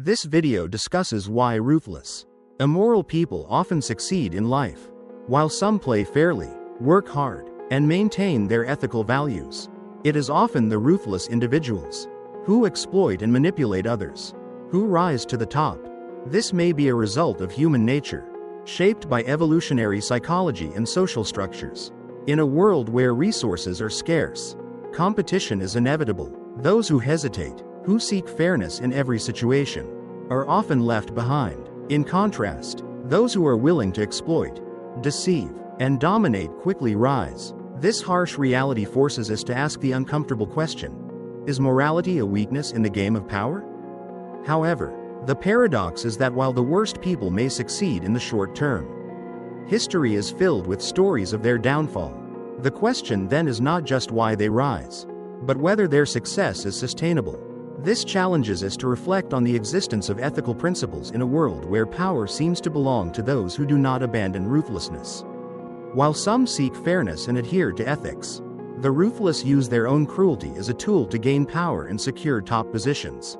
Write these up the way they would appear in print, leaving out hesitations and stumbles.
This video discusses why ruthless, immoral people often succeed in life, while some play fairly, work hard, and maintain their ethical values. It is often the ruthless individuals who exploit and manipulate others who rise to the top. This may be a result of human nature, shaped by evolutionary psychology and social structures. In a world where resources are scarce, competition is inevitable. Those who hesitate, who seek fairness in every situation, are often left behind. In contrast, those who are willing to exploit, deceive, and dominate quickly rise. This harsh reality forces us to ask the uncomfortable question: is morality a weakness in the game of power? However, the paradox is that while the worst people may succeed in the short term, history is filled with stories of their downfall. The question then is not just why they rise, but whether their success is sustainable. This challenges us to reflect on the existence of ethical principles in a world where power seems to belong to those who do not abandon ruthlessness. While some seek fairness and adhere to ethics, the ruthless use their own cruelty as a tool to gain power and secure top positions.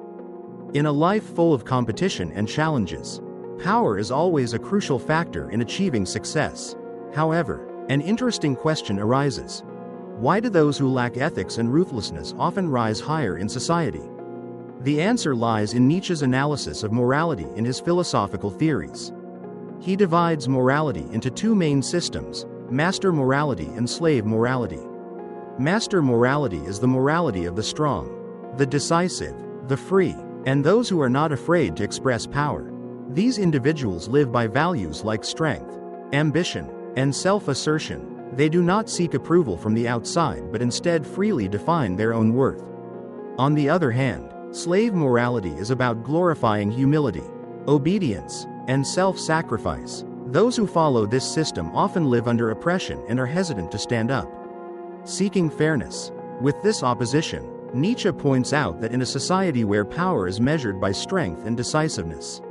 In a life full of competition and challenges, power is always a crucial factor in achieving success. However, an interesting question arises: why do those who lack ethics and ruthlessness often rise higher in society? The answer lies in Nietzsche's analysis of morality in his philosophical theories. He divides morality into two main systems: master morality and slave morality. Master morality is the morality of the strong, the decisive, the free, and those who are not afraid to express power. These individuals live by values like strength, ambition, and self-assertion. They do not seek approval from the outside but instead freely define their own worth. On the other hand, slave morality is about glorifying humility, obedience, and self-sacrifice. Those who follow this system often live under oppression and are hesitant to stand up, seeking fairness. With this opposition, Nietzsche points out that in a society where power is measured by strength and decisiveness,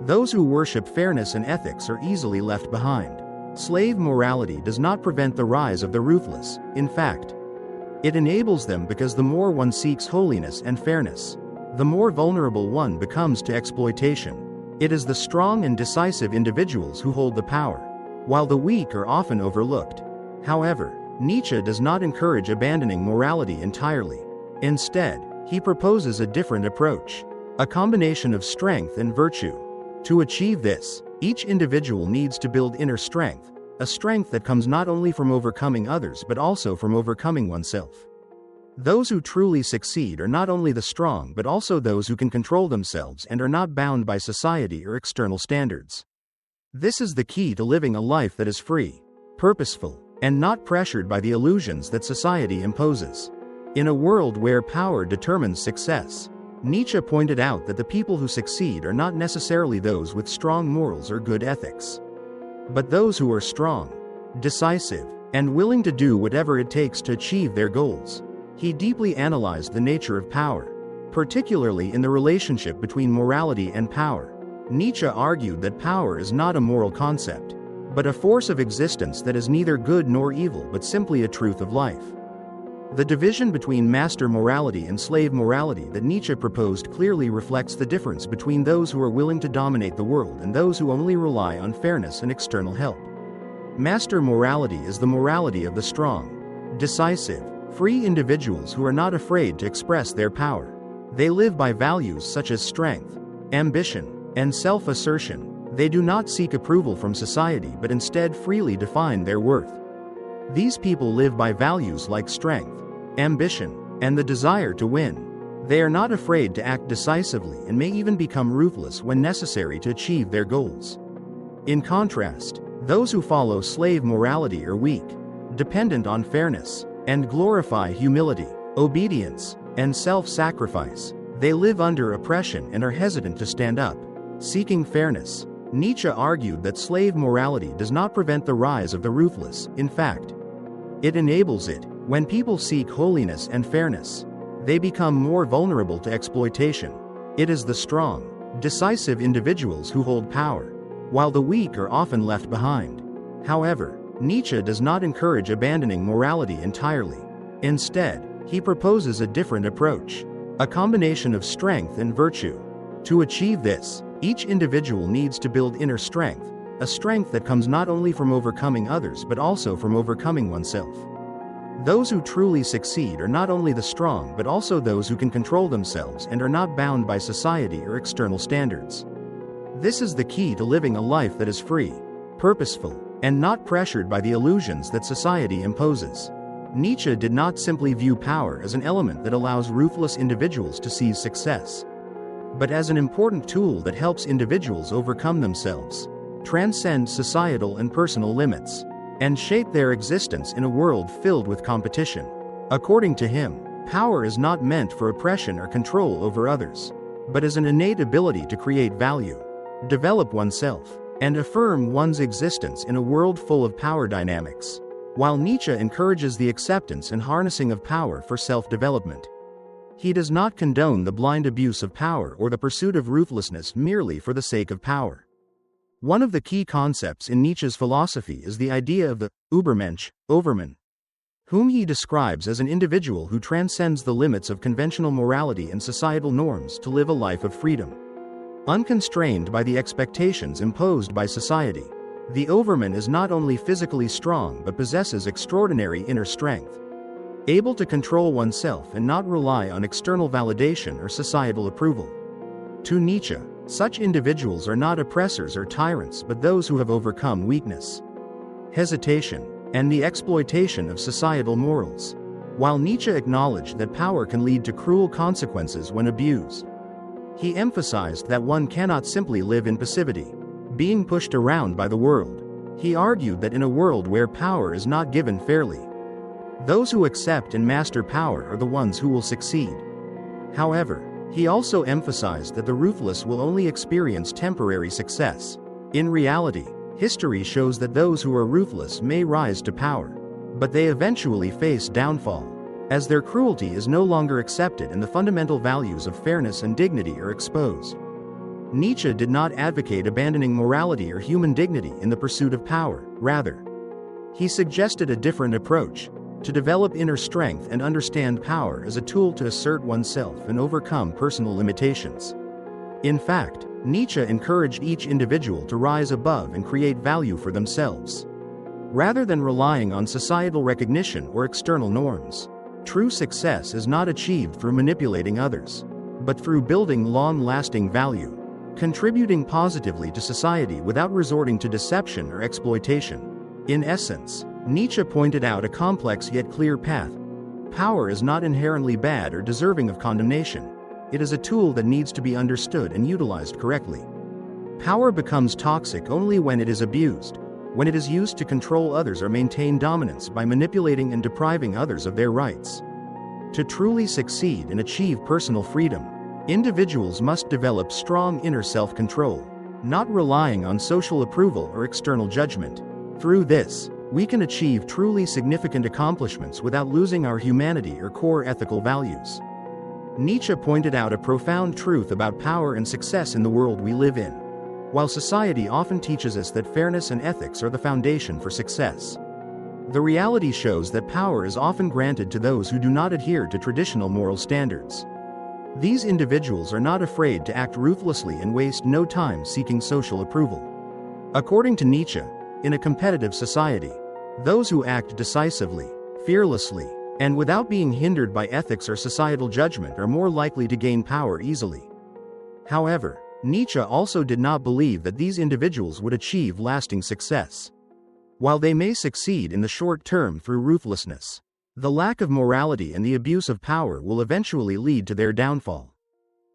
those who worship fairness and ethics are easily left behind. Slave morality does not prevent the rise of the ruthless. In fact, it enables them, because the more one seeks holiness and fairness, the more vulnerable one becomes to exploitation. It is the strong and decisive individuals who hold the power, while the weak are often overlooked. However, Nietzsche does not encourage abandoning morality entirely. Instead, he proposes a different approach, a combination of strength and virtue. To achieve this, each individual needs to build inner strength, a strength that comes not only from overcoming others but also from overcoming oneself. Those who truly succeed are not only the strong but also those who can control themselves and are not bound by society or external standards. This is the key to living a life that is free, purposeful, and not pressured by the illusions that society imposes. In a world where power determines success, Nietzsche pointed out that the people who succeed are not necessarily those with strong morals or good ethics, but those who are strong, decisive, and willing to do whatever it takes to achieve their goals. He deeply analyzed the nature of power, particularly in the relationship between morality and power. Nietzsche argued that power is not a moral concept, but a force of existence that is neither good nor evil but simply a truth of life. The division between master morality and slave morality that Nietzsche proposed clearly reflects the difference between those who are willing to dominate the world and those who only rely on fairness and external help. Master morality is the morality of the strong, decisive, free individuals who are not afraid to express their power. They live by values such as strength, ambition, and self-assertion. They do not seek approval from society but instead freely define their worth. These people live by values like strength, ambition, and the desire to win. They are not afraid to act decisively and may even become ruthless when necessary to achieve their goals. In contrast, those who follow slave morality are weak, dependent on fairness, and glorify humility, obedience, and self-sacrifice. They live under oppression and are hesitant to stand up, seeking fairness. Nietzsche argued that slave morality does not prevent the rise of the ruthless. In fact, it enables it. When people seek holiness and fairness, they become more vulnerable to exploitation. It is the strong, decisive individuals who hold power, while the weak are often left behind. However, Nietzsche does not encourage abandoning morality entirely. Instead, he proposes a different approach, a combination of strength and virtue. To achieve this, each individual needs to build inner strength, a strength that comes not only from overcoming others but also from overcoming oneself. Those who truly succeed are not only the strong but also those who can control themselves and are not bound by society or external standards. This is the key to living a life that is free, purposeful, and not pressured by the illusions that society imposes. Nietzsche did not simply view power as an element that allows ruthless individuals to seize success, but as an important tool that helps individuals overcome themselves, transcend societal and personal limits, and shape their existence in a world filled with competition. According to him, power is not meant for oppression or control over others, but as an innate ability to create value, develop oneself, and affirm one's existence in a world full of power dynamics. While Nietzsche encourages the acceptance and harnessing of power for self-development, he does not condone the blind abuse of power or the pursuit of ruthlessness merely for the sake of power. One of the key concepts in Nietzsche's philosophy is the idea of the Übermensch, Overman, whom he describes as an individual who transcends the limits of conventional morality and societal norms to live a life of freedom, unconstrained by the expectations imposed by society. The Overman is not only physically strong but possesses extraordinary inner strength, able to control oneself and not rely on external validation or societal approval. To Nietzsche, such individuals are not oppressors or tyrants but those who have overcome weakness, hesitation, and the exploitation of societal morals. While Nietzsche acknowledged that power can lead to cruel consequences when abused, he emphasized that one cannot simply live in passivity, being pushed around by the world. He argued that in a world where power is not given fairly, those who accept and master power are the ones who will succeed. However, he also emphasized that the ruthless will only experience temporary success. In reality, history shows that those who are ruthless may rise to power, but they eventually face downfall, as their cruelty is no longer accepted and the fundamental values of fairness and dignity are exposed. Nietzsche did not advocate abandoning morality or human dignity in the pursuit of power. Rather, he suggested a different approach: to develop inner strength and understand power as a tool to assert oneself and overcome personal limitations. In fact, Nietzsche encouraged each individual to rise above and create value for themselves, rather than relying on societal recognition or external norms. True success is not achieved through manipulating others, but through building long-lasting value, contributing positively to society without resorting to deception or exploitation. In essence, Nietzsche pointed out a complex yet clear path. Power is not inherently bad or deserving of condemnation. It is a tool that needs to be understood and utilized correctly. Power becomes toxic only when it is abused, when it is used to control others or maintain dominance by manipulating and depriving others of their rights. To truly succeed and achieve personal freedom, individuals must develop strong inner self-control, not relying on social approval or external judgment. Through this, we can achieve truly significant accomplishments without losing our humanity or core ethical values. Nietzsche pointed out a profound truth about power and success in the world we live in. While society often teaches us that fairness and ethics are the foundation for success, the reality shows that power is often granted to those who do not adhere to traditional moral standards. These individuals are not afraid to act ruthlessly and waste no time seeking social approval. According to Nietzsche, in a competitive society, those who act decisively, fearlessly, and without being hindered by ethics or societal judgment are more likely to gain power easily. However, Nietzsche also did not believe that these individuals would achieve lasting success. While they may succeed in the short term through ruthlessness, the lack of morality and the abuse of power will eventually lead to their downfall.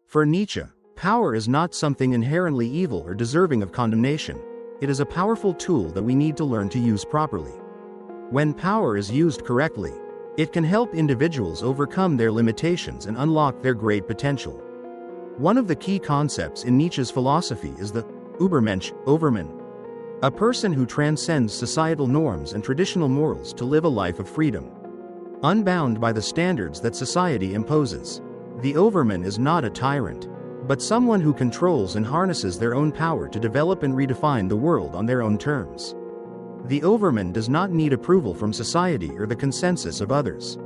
For Nietzsche, power is not something inherently evil or deserving of condemnation. It is a powerful tool that we need to learn to use properly. When power is used correctly, it can help individuals overcome their limitations and unlock their great potential. One of the key concepts in Nietzsche's philosophy is the Übermensch, Overman, a person who transcends societal norms and traditional morals to live a life of freedom, unbound by the standards that society imposes. The Overman is not a tyrant, but someone who controls and harnesses their own power to develop and redefine the world on their own terms. The Overman does not need approval from society or the consensus of others.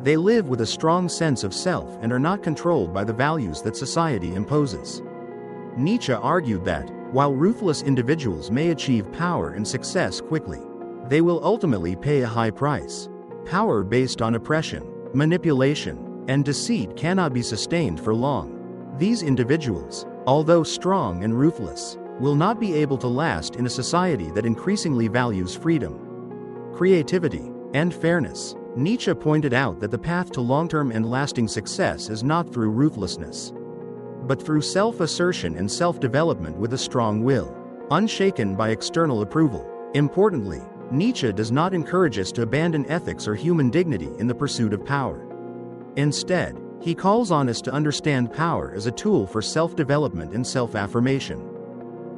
They live with a strong sense of self and are not controlled by the values that society imposes. Nietzsche argued that, while ruthless individuals may achieve power and success quickly, they will ultimately pay a high price. Power based on oppression, manipulation, and deceit cannot be sustained for long. These individuals, although strong and ruthless, will not be able to last in a society that increasingly values freedom, creativity, and fairness. Nietzsche pointed out that the path to long-term and lasting success is not through ruthlessness, but through self-assertion and self-development with a strong will, unshaken by external approval. Importantly, Nietzsche does not encourage us to abandon ethics or human dignity in the pursuit of power. Instead, he calls on us to understand power as a tool for self-development and self-affirmation,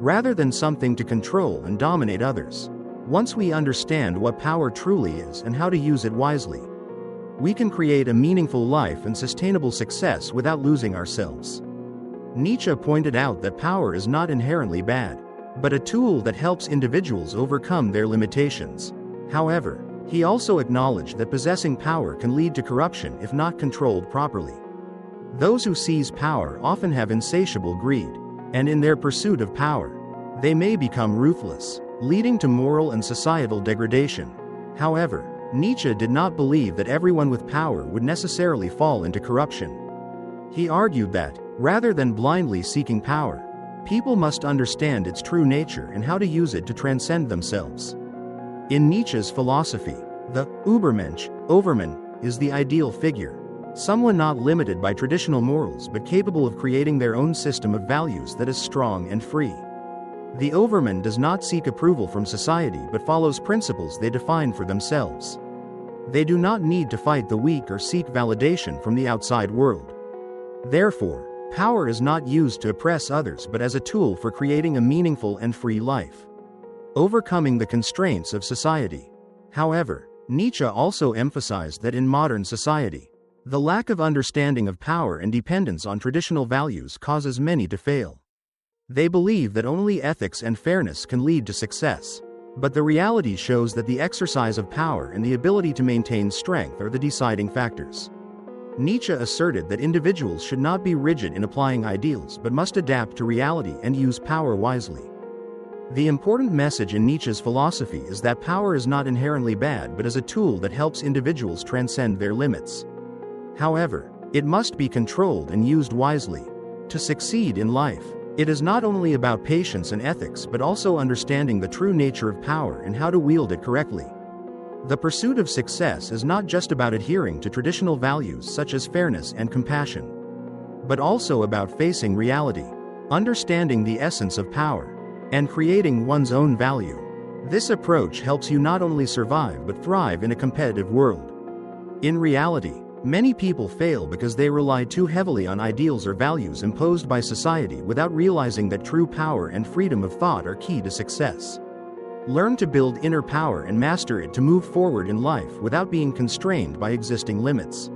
rather than something to control and dominate others. Once we understand what power truly is and how to use it wisely, we can create a meaningful life and sustainable success without losing ourselves. Nietzsche pointed out that power is not inherently bad, but a tool that helps individuals overcome their limitations. However, he also acknowledged that possessing power can lead to corruption if not controlled properly. Those who seize power often have insatiable greed, and in their pursuit of power, they may become ruthless, leading to moral and societal degradation. However, Nietzsche did not believe that everyone with power would necessarily fall into corruption. He argued that, rather than blindly seeking power, people must understand its true nature and how to use it to transcend themselves. In Nietzsche's philosophy, the Übermensch, Overman, is the ideal figure, someone not limited by traditional morals but capable of creating their own system of values that is strong and free. The Overman does not seek approval from society but follows principles they define for themselves. They do not need to fight the weak or seek validation from the outside world. Therefore, power is not used to oppress others but as a tool for creating a meaningful and free life, overcoming the constraints of society. However, Nietzsche also emphasized that in modern society, the lack of understanding of power and dependence on traditional values causes many to fail. They believe that only ethics and fairness can lead to success, but the reality shows that the exercise of power and the ability to maintain strength are the deciding factors. Nietzsche asserted that individuals should not be rigid in applying ideals but must adapt to reality and use power wisely. The important message in Nietzsche's philosophy is that power is not inherently bad but is a tool that helps individuals transcend their limits. However, it must be controlled and used wisely. To succeed in life, it is not only about patience and ethics but also understanding the true nature of power and how to wield it correctly. The pursuit of success is not just about adhering to traditional values such as fairness and compassion, but also about facing reality, understanding the essence of power, and creating one's own value. This approach helps you not only survive but thrive in a competitive world. In reality, many people fail because they rely too heavily on ideals or values imposed by society without realizing that true power and freedom of thought are key to success. Learn to build inner power and master it to move forward in life without being constrained by existing limits.